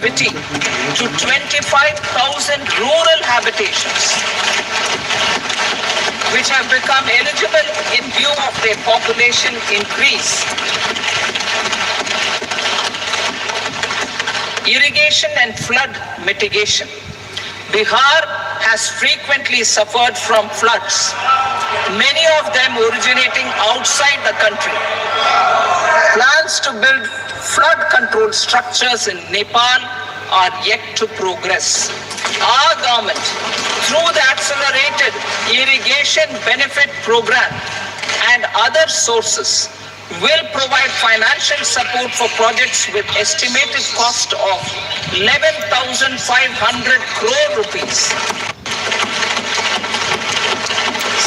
connectivity to 25,000 rural habitations, which have become eligible in view of their population increase. Irrigation and flood mitigation. Bihar has frequently suffered from floods, many of them originating outside the country. Plans to build flood control structures in Nepal are yet to progress. Our government, through the Accelerated Irrigation Benefit Program and other sources, will provide financial support for projects with estimated cost of 11,500 crore rupees,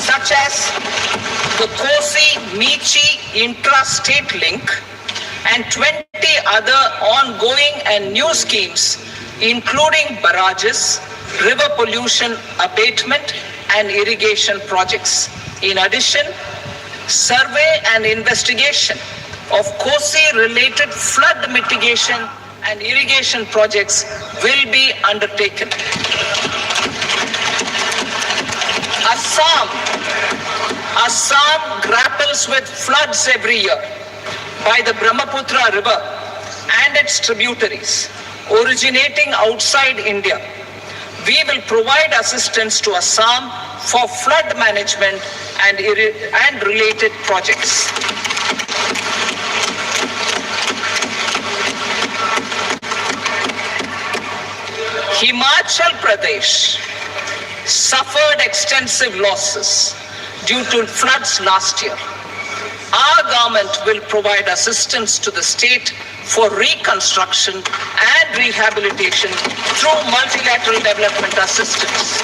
such as the Kosi-Michi intra-state link and 20 other ongoing and new schemes, including barrages, river pollution abatement, and irrigation projects. In addition, survey and investigation of Kosi-related flood mitigation and irrigation projects will be undertaken. Assam grapples with floods every year by the Brahmaputra River and its tributaries originating outside India. We will provide assistance to Assam for flood management and related projects. Himachal Pradesh suffered extensive losses due to floods last year. Our government will provide assistance to the state for reconstruction and rehabilitation through multilateral development assistance.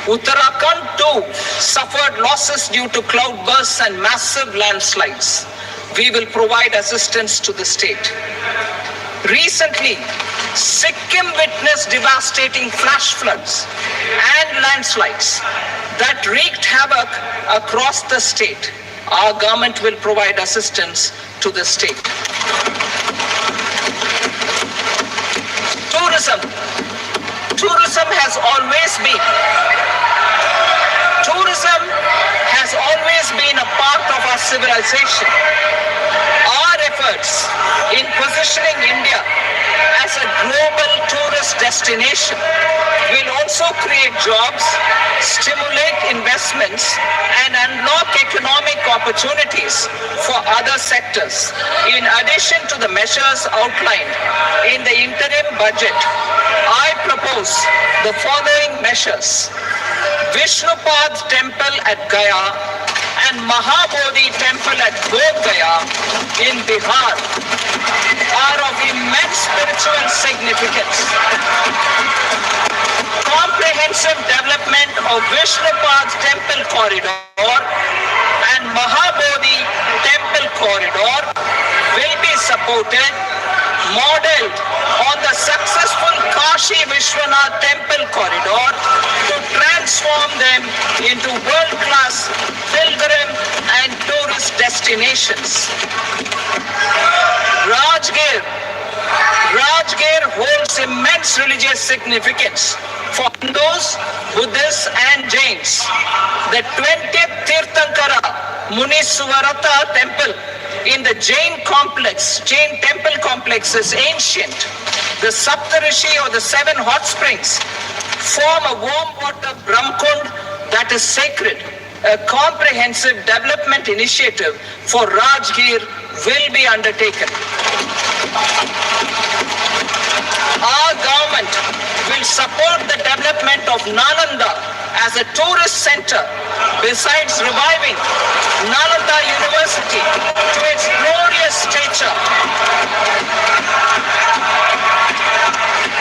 Uttarakhand too suffered losses due to cloudbursts and massive landslides. We will provide assistance to the state. Recently, Sikkim witnessed devastating flash floods and landslides that wreaked havoc across the state. Our government will provide assistance to the state. Tourism. Tourism has always been a part of our civilization. Our efforts in positioning India as a global tourist destination will also create jobs, stimulate investments, and unlock economic opportunities for other sectors. In addition to the measures outlined in the interim budget, I propose the following measures. Vishnupad Temple at Gaya and Mahabodhi Temple at Bodh Gaya in Bihar are of immense spiritual significance. Comprehensive development of Vishnupad Temple Corridor and Mahabodhi Temple Corridor will be supported, modeled on the successful Kashi Vishwanath Temple Corridor to transform them into world-class pilgrim and tourist destinations. Rajgir holds immense religious significance for Hindus, Buddhists, and Jains. The 20th Tirthankara Muniswarata Temple in the Jain temple complex is ancient. The Saptarishi, or the 7 hot springs, form a warm water Brahmkund that is sacred. A comprehensive development initiative for Rajgir will be undertaken. Our government will support the development of Nalanda as a tourist center, besides reviving Nalanda University to its glorious stature.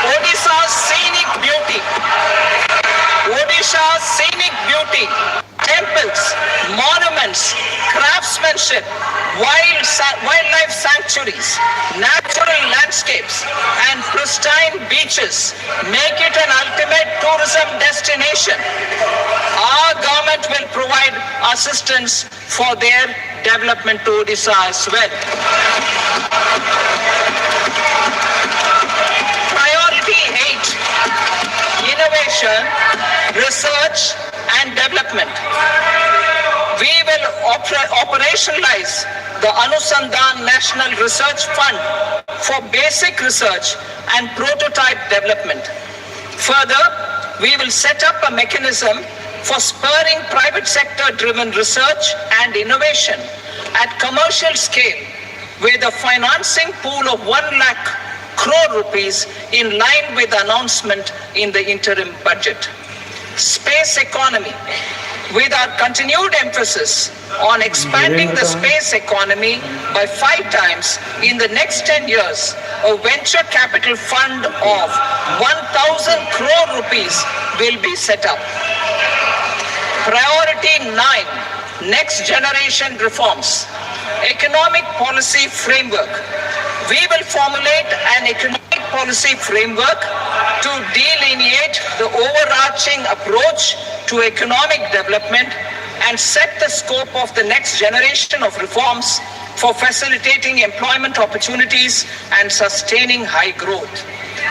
Odisha's scenic beauty, temples, monuments, craftsmanship, wildlife sanctuaries, natural landscapes, and pristine beaches make it an ultimate tourism destination. Our government will provide assistance for their development to Odisha as well. Priority 8, innovation, research and development. We will operationalize the Anusandhan National Research Fund for basic research and prototype development. Further, we will set up a mechanism for spurring private sector-driven research and innovation at commercial scale with a financing pool of 1 lakh crore rupees in line with the announcement in the interim budget. Space economy. With our continued emphasis on expanding the space economy by 5 times in the next 10 years, a venture capital fund of 1,000 crore rupees will be set up. Priority 9, next generation reforms. Economic policy framework. We will formulate an economic policy framework to delineate the overarching approach to economic development and set the scope of the next generation of reforms for facilitating employment opportunities and sustaining high growth.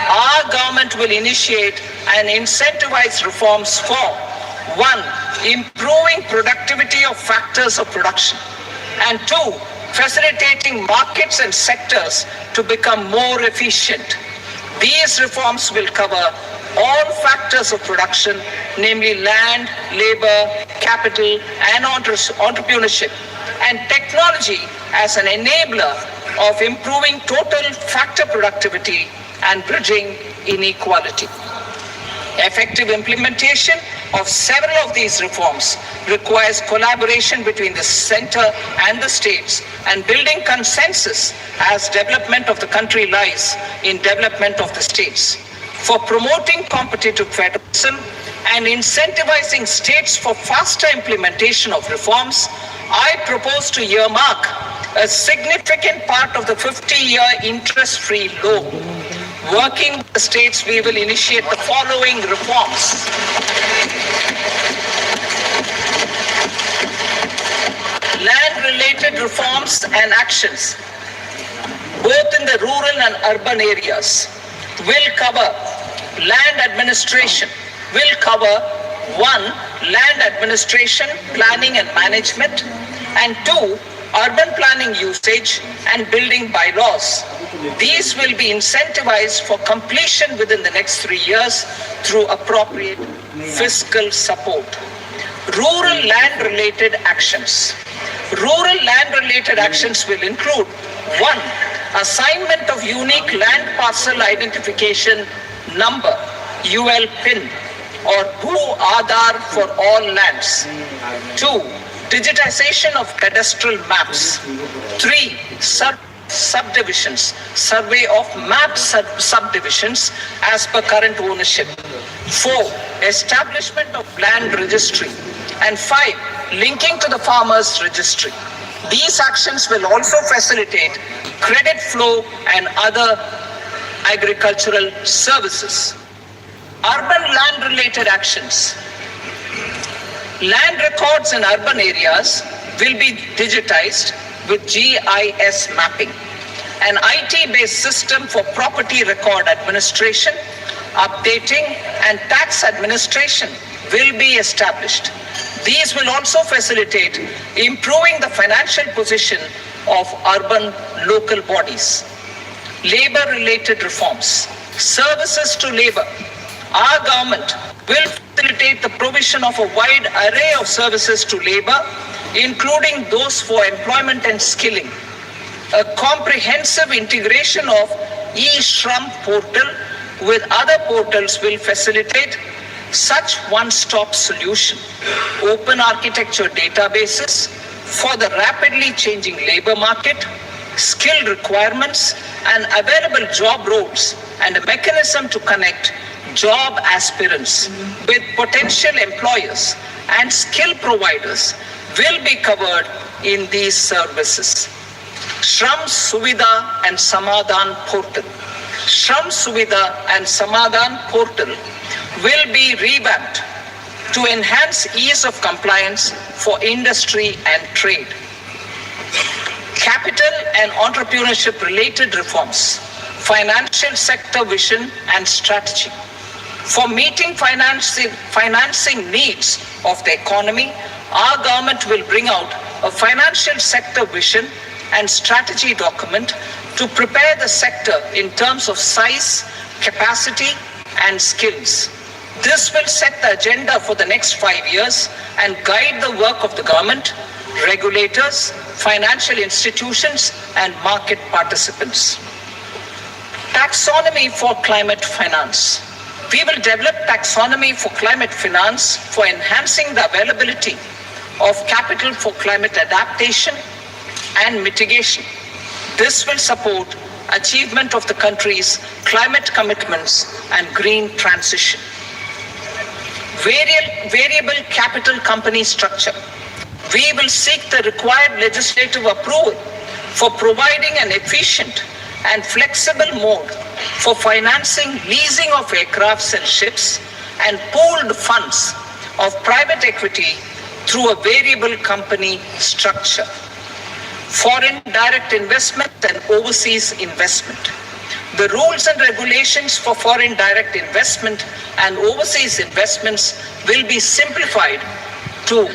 Our government will initiate and incentivize reforms for 1. Improving productivity of factors of production, and 2. Facilitating markets and sectors to become more efficient. These reforms will cover all factors of production, namely land, labor, capital, and entrepreneurship, and technology as an enabler of improving total factor productivity and bridging inequality. Effective implementation of several of these reforms requires collaboration between the center and the states and building consensus as development of the country lies in development of the states. For promoting competitive federalism and incentivizing states for faster implementation of reforms, I propose to earmark a significant part of the 50-year interest-free loan. Working with the states, we will initiate the following reforms. Land-related reforms and actions, both in the rural and urban areas, will cover land administration, will cover 1. Land administration, planning and management, and 2. Urban planning usage and building bylaws. These will be incentivized for completion within the next 3 years through appropriate fiscal support. Rural land-related actions. Rural land-related actions will include 1. Assignment of unique land parcel identification number, UL PIN, or Bhu Aadhaar for all lands. 2. Digitization of cadastral maps. 3. Subdivisions, survey of map subdivisions as per current ownership. 4. Establishment of land registry. And 5. Linking to the farmers registry. These actions will also facilitate credit flow and other agricultural services. Urban land related actions. Land records in urban areas will be digitized with GIS mapping. An IT-based system for property record administration, updating, and tax administration will be established. These will also facilitate improving the financial position of urban local bodies. Labor-related reforms. Services to labor. Our government will facilitate the provision of a wide array of services to labor, including those for employment and skilling. A comprehensive integration of e-Shram portal with other portals will facilitate such one-stop solution. Open architecture databases for the rapidly changing labor market, skill requirements, and available job roles, and a mechanism to connect job aspirants with potential employers and skill providers will be covered in these services. Shram Suvidha and Samadhan portal. Shram Suvidha and Samadhan portal will be revamped to enhance ease of compliance for industry and trade. Capital and entrepreneurship related reforms, financial sector vision and strategy. For meeting financing needs of the economy, our government will bring out a financial sector vision and strategy document to prepare the sector in terms of size, capacity, and skills. This will set the agenda for the next 5 years and guide the work of the government, regulators, financial institutions, and market participants. Taxonomy for climate finance. We will develop taxonomy for climate finance for enhancing the availability of capital for climate adaptation and mitigation. This will support achievement of the country's climate commitments and green transition. Variable capital company structure. We will seek the required legislative approval for providing an efficient and flexible mode for financing leasing of aircrafts and ships and pooled funds of private equity through a variable company structure. Foreign direct investment and overseas investment. The rules and regulations for foreign direct investment and overseas investments will be simplified to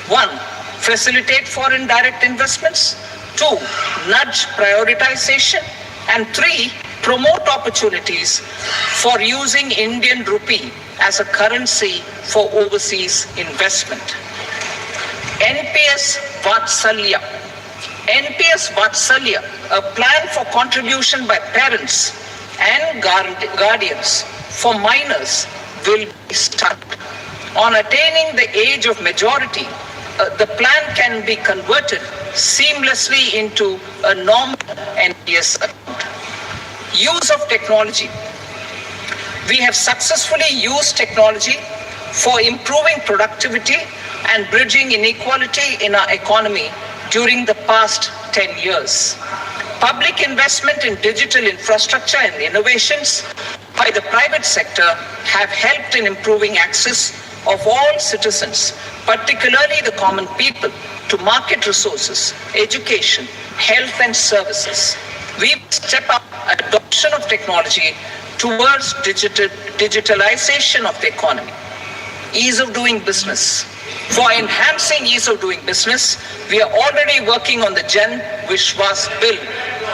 1. Facilitate foreign direct investments, 2. Nudge prioritization, and 3. Promote opportunities for using Indian rupee as a currency for overseas investment. NPS Vatsalya. NPS Vatsalya, a plan for contribution by parents and guardians for minors, will be started. On attaining the age of majority, the plan can be converted seamlessly into a normal NPS account. Use of technology. We have successfully used technology for improving productivity and bridging inequality in our economy during the past 10 years. Public investment in digital infrastructure and innovations by the private sector have helped in improving access of all citizens, particularly the common people, to market resources, education, health and services. We step up adoption of technology towards digitalization of the economy. Ease of doing business. For enhancing ease of doing business, we are already working on the Jan Vishwas Bill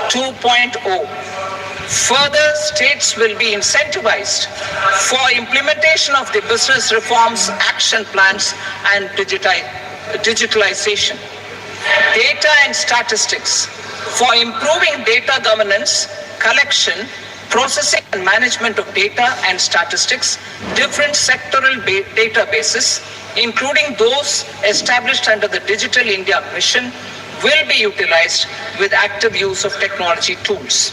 2.0. Further, states will be incentivized for implementation of the business reforms, action plans, and digitalization. Data and statistics. For improving data governance, collection, processing and management of data and statistics, different sectoral databases, including those established under the Digital India Mission, will be utilized with active use of technology tools.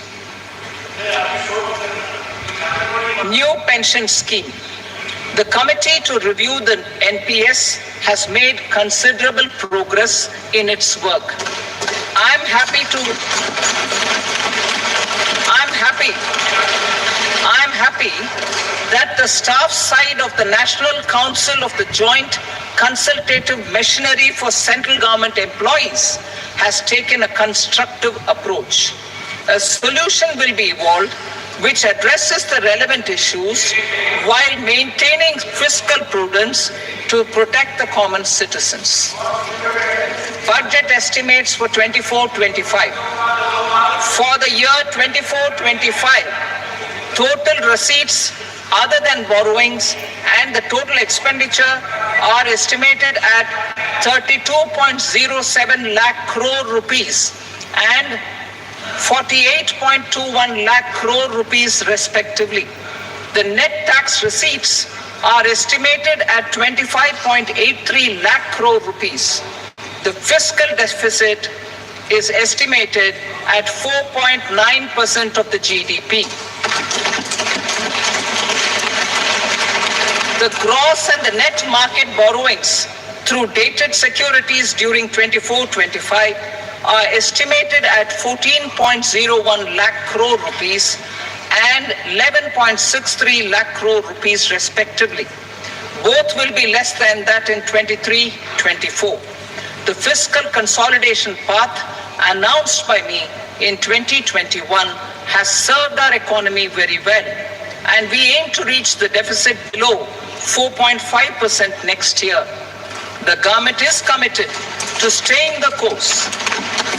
New pension scheme. The committee to review the NPS has made considerable progress in its work. I'm happy that the staff side of the National Council of the Joint Consultative Machinery for Central Government Employees has taken a constructive approach. A solution will be evolved which addresses the relevant issues while maintaining fiscal prudence to protect the common citizens. Budget estimates for 24-25. For the year 24-25, total receipts other than borrowings and the total expenditure are estimated at 32.07 lakh crore rupees and 48.21 lakh crore rupees respectively. The net tax receipts are estimated at 25.83 lakh crore rupees. The fiscal deficit is estimated at 4.9% of the GDP. The gross and the net market borrowings through dated securities during 24-25 are estimated at 14.01 lakh crore rupees and 11.63 lakh crore rupees respectively. Both will be less than that in 23-24. The fiscal consolidation path announced by me in 2021 has served our economy very well, and we aim to reach the deficit below 4.5% next year. The government is committed to staying the course.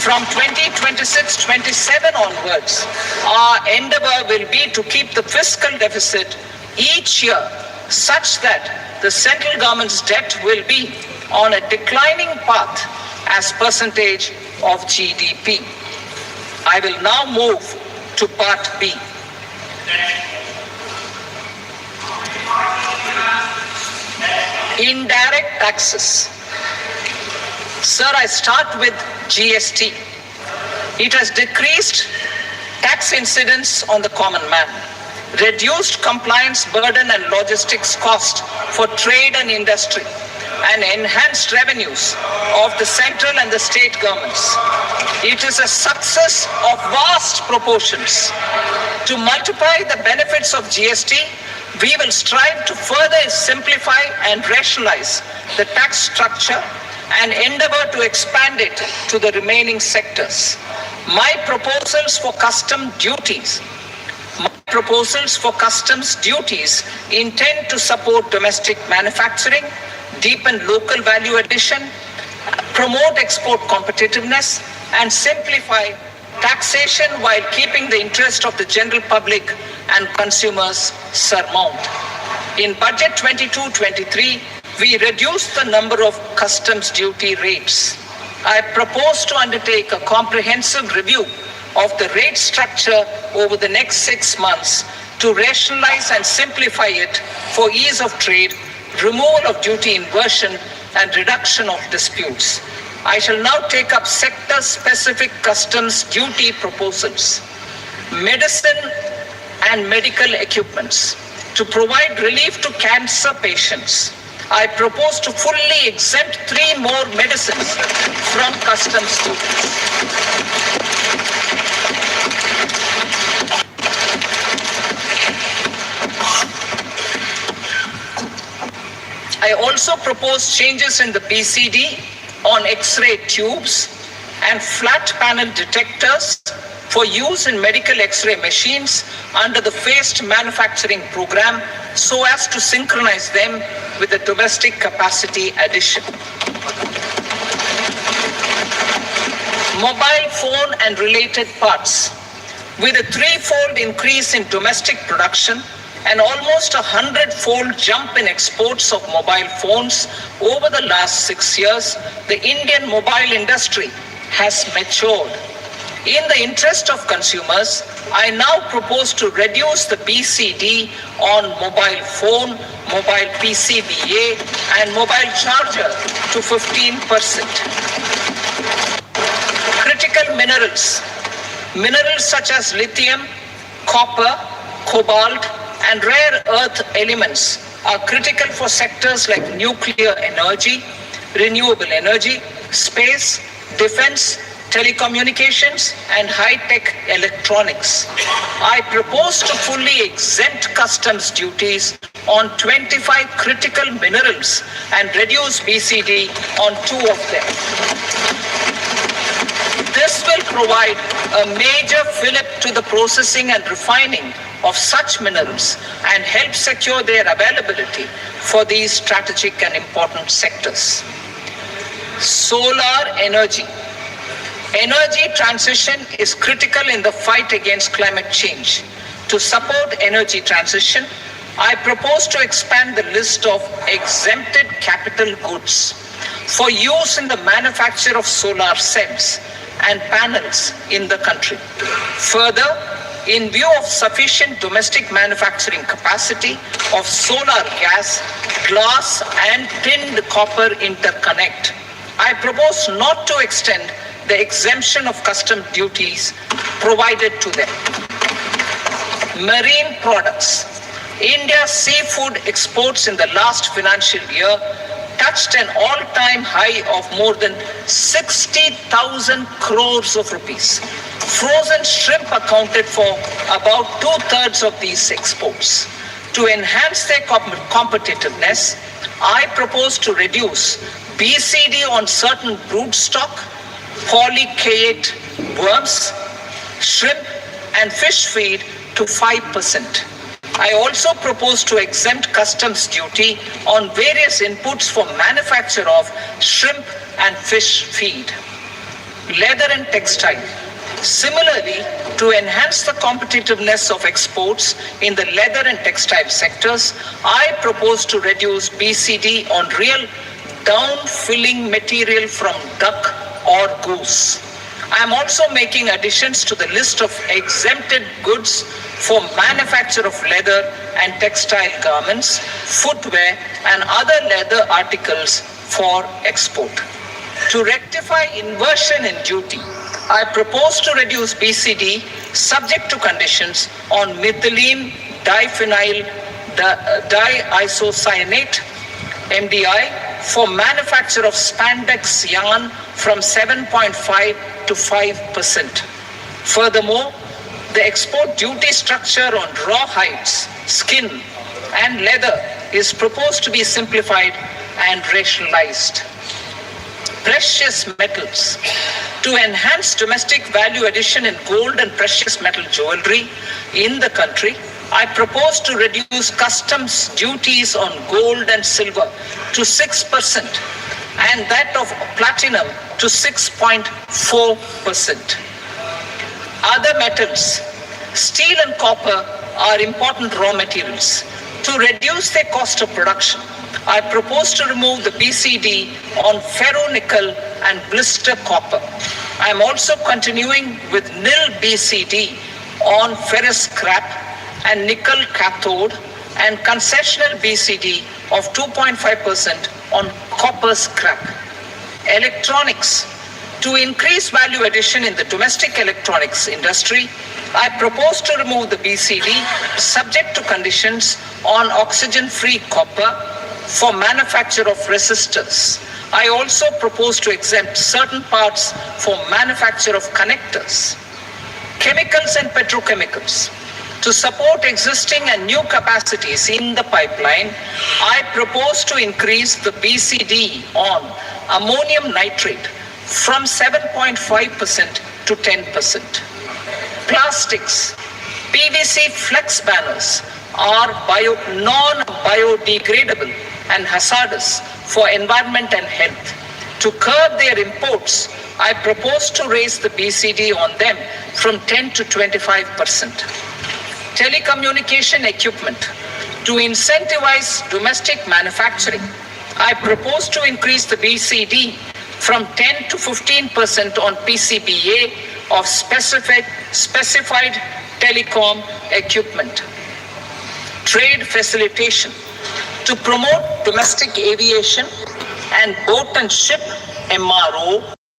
From 2026-27 onwards, our endeavor will be to keep the fiscal deficit each year such that the central government's debt will be on a declining path as percentage of GDP. I will now move to part B. Indirect taxes. Sir, I start with GST. It has decreased tax incidence on the common man, reduced compliance burden and logistics cost for trade and industry, and enhanced revenues of the central and the state governments. It is a success of vast proportions. To multiply the benefits of GST, we will strive to further simplify and rationalize the tax structure and endeavor to expand it to the remaining sectors. My proposals for customs duties intend to support domestic manufacturing, deepen local value addition, promote export competitiveness, and simplify taxation while keeping the interest of the general public and consumers surmount. In Budget 22-23, we reduced the number of customs duty rates. I propose to undertake a comprehensive review of the rate structure over the next 6 months to rationalize and simplify it for ease of trade, removal of duty inversion, and reduction of disputes. I shall now take up sector-specific customs duty proposals. Medicine and medical equipments. To provide relief to cancer patients, I propose to fully exempt 3 more medicines from customs duties. I also propose changes in the BCD on X-ray tubes and flat panel detectors for use in medical X-ray machines under the phased manufacturing program so as to synchronize them with the domestic capacity addition. Mobile phone and related parts. With a 3-fold increase in domestic production and almost a 100-fold jump in exports of mobile phones over the last 6 years, the Indian mobile industry has matured. In the interest of consumers, I now propose to reduce the BCD on mobile phone, mobile PCBA, and mobile charger to 15%. Critical minerals. Minerals such as lithium, copper, cobalt, and rare earth elements are critical for sectors like nuclear energy, renewable energy, space, defense, telecommunications, and high-tech electronics. I propose to fully exempt customs duties on 25 critical minerals and reduce BCD on 2 of them. This will provide a major fillip to the processing and refining of such minerals and help secure their availability for these strategic and important sectors. Solar energy. Energy transition is critical in the fight against climate change. To support energy transition, I propose to expand the list of exempted capital goods for use in the manufacture of solar cells and panels in the country. Further, in view of sufficient domestic manufacturing capacity of solar gas, glass, and tinned copper interconnect, I propose not to extend the exemption of custom duties provided to them. Marine products. India's seafood exports in the last financial year touched an all-time high of more than 60,000 crores of rupees. Frozen shrimp accounted for about 2/3 of these exports. To enhance their competitiveness, I propose to reduce BCD on certain broodstock, polychaete worms, shrimp, and fish feed to 5%. I also propose to exempt customs duty on various inputs for manufacture of shrimp and fish feed. Leather and textile. Similarly, to enhance the competitiveness of exports in the leather and textile sectors, I propose to reduce BCD on real down-filling material from duck or goose. I am also making additions to the list of exempted goods for manufacture of leather and textile garments, footwear, and other leather articles for export. To rectify inversion in duty, I propose to reduce BCD subject to conditions on methylene diphenyl diisocyanate MDI for manufacture of spandex yarn from 7.5 to 5%. Furthermore, the export duty structure on raw hides, skin, and leather is proposed to be simplified and rationalized. Precious metals. To enhance domestic value addition in gold and precious metal jewelry in the country, I propose to reduce customs duties on gold and silver to 6% and that of platinum to 6.4%. Other metals. Steel and copper are important raw materials. To reduce their cost of production, I propose to remove the BCD on ferronickel and blister copper. I am also continuing with nil BCD on ferrous scrap and nickel cathode and concessional BCD of 2.5% on copper scrap. Electronics. To increase value addition in the domestic electronics industry, I propose to remove the BCD subject to conditions on oxygen-free copper for manufacture of resistors. I also propose to exempt certain parts for manufacture of connectors. Chemicals and petrochemicals. To support existing and new capacities in the pipeline, I propose to increase the BCD on ammonium nitrate from 7.5% to 10%. Plastics. PVC flex banners are non-biodegradable and hazardous for environment and health. To curb their imports, I propose to raise the BCD on them from 10 to 25%. Telecommunication equipment. To incentivize domestic manufacturing, I propose to increase the BCD from 10 to 15% on PCBA of specified telecom equipment. Trade facilitation. To promote domestic aviation and boat and ship MRO